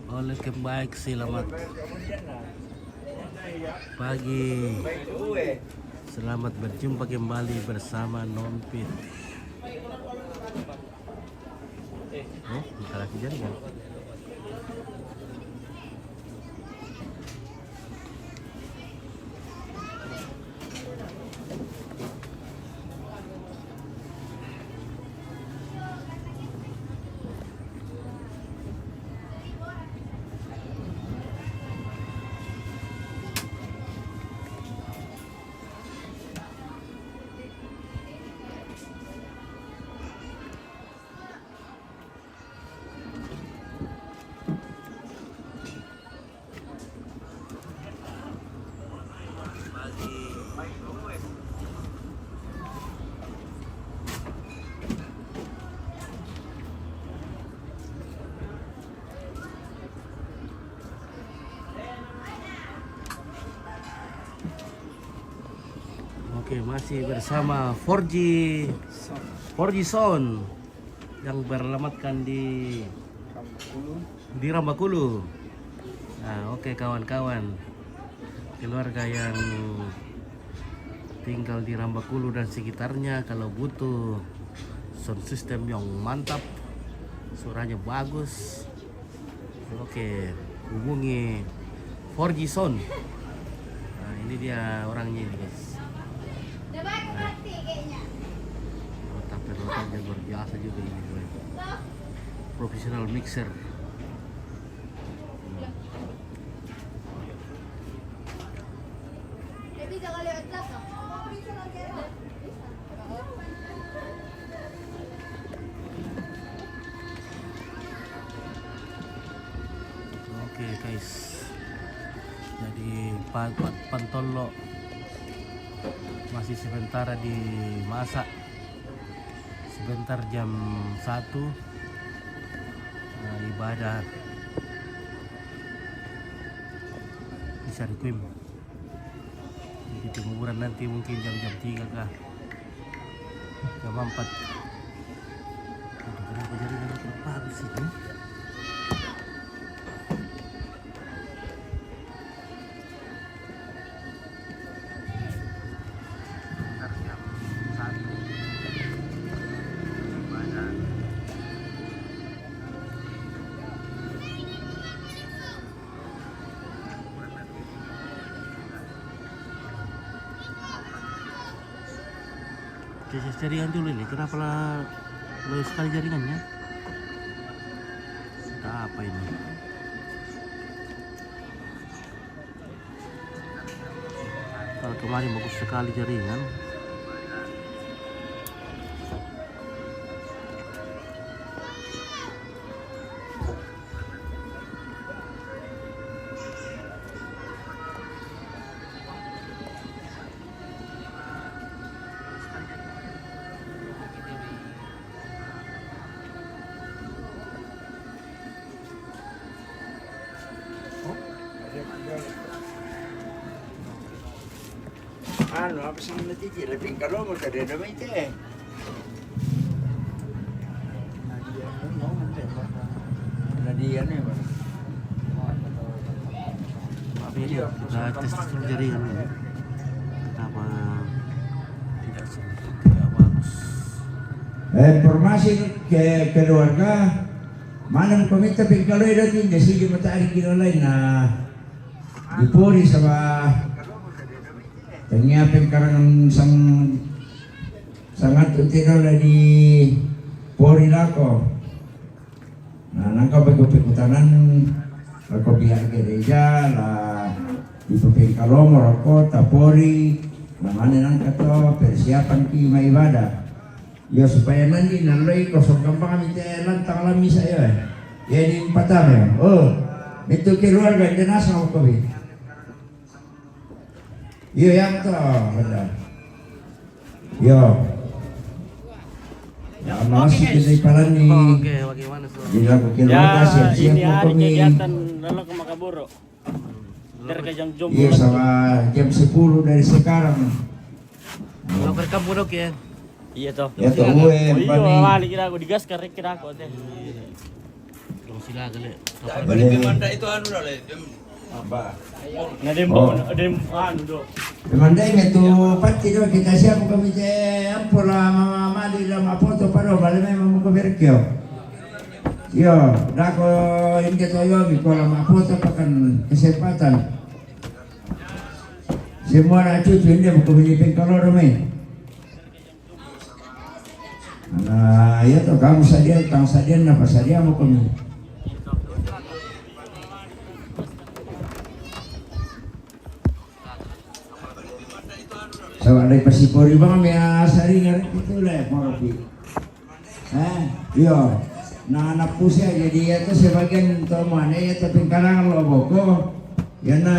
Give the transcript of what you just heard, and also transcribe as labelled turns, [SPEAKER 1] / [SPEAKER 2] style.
[SPEAKER 1] Oleh baik, selamat pagi. Selamat berjumpa kembali bersama Nompit. Bentar lagi jaringan. Oke, masih bersama 4G Sound yang beralamatkan di Rambakulu. Nah, oke kawan-kawan, keluarga yang tinggal di Rambakulu dan sekitarnya, kalau butuh sound system yang mantap, suaranya bagus, oke, hubungi 4G Sound. Nah, ini dia orangnya ini, guys. Taper-tapernya luar biasa juga ini, guys. Profesional mixer. Oke guys, jadi Pantolo masih sebentar dimasak, sebentar jam 1. Nah, ibadah di Sarikwim. Jadi penguburan nanti mungkin jam 3 kah, jam 4. Kenapa jaringan bagus ini? Tes jaringan dulu ini, kenapa low sekali jaringannya? Entah apa ini. Kalau kemarin bagus sekali jaringan.
[SPEAKER 2] Apa sih nanti lebih kalau mau tadi ada macam Nadia nih bang.
[SPEAKER 1] Tapi ini kita tes dulu jaringan ini. Kenapa tidak bagus?
[SPEAKER 2] Informasi ke keluarga mana komite pengkalo itu tidak sih matahari kilo lain na dipori sama Tanya pengkarangan sangat utira di Pori lako. Nah, nangka pekutanan lako pihak gereja lah di pengkalo moroko tapori. Namanya nangka to persiapan ki ibadah. Ya supaya nanti nalai kosong gampang kami lantang lami saya. Ya di 4 ya. Oh, itu keluarga jenazah mau kopi. Yo yang to, benar. Yo. Ya masih kita palan nih.
[SPEAKER 1] Oke, bagaimana soal?
[SPEAKER 2] Dilakukan siap-siap
[SPEAKER 3] ini hari
[SPEAKER 2] kami.
[SPEAKER 3] kegiatan lalu ke Makaburo. Dari jam jam
[SPEAKER 2] Iya sama jam 10 dari sekarang.
[SPEAKER 1] Kalau berkampung dok ya.
[SPEAKER 3] Iya toh.
[SPEAKER 2] Ya toh gue
[SPEAKER 3] Iya,
[SPEAKER 2] pani.
[SPEAKER 3] mali kira aku digas karek kira aku teh.
[SPEAKER 1] Dong sila kali.
[SPEAKER 2] Boleh.
[SPEAKER 4] itu anu dah le.
[SPEAKER 2] Apa?
[SPEAKER 3] Nah, dem
[SPEAKER 2] Oh.
[SPEAKER 3] dem anu do.
[SPEAKER 2] Mandai metu pati do kita siap kami je ampura mama di dalam foto paro balik memang mau berkio. Yo, dako ini toyo mi kalau mau foto pakan kesempatan. Semua nak cucu ini mau Filipin kalau rame. Nah, ya to kamu sadia napa sadia mau kami. So ada pasipori bang ya saringan itu lah mau yo nah anak pusia jadi itu sebagian teman ya tapi sekarang lo boko ya na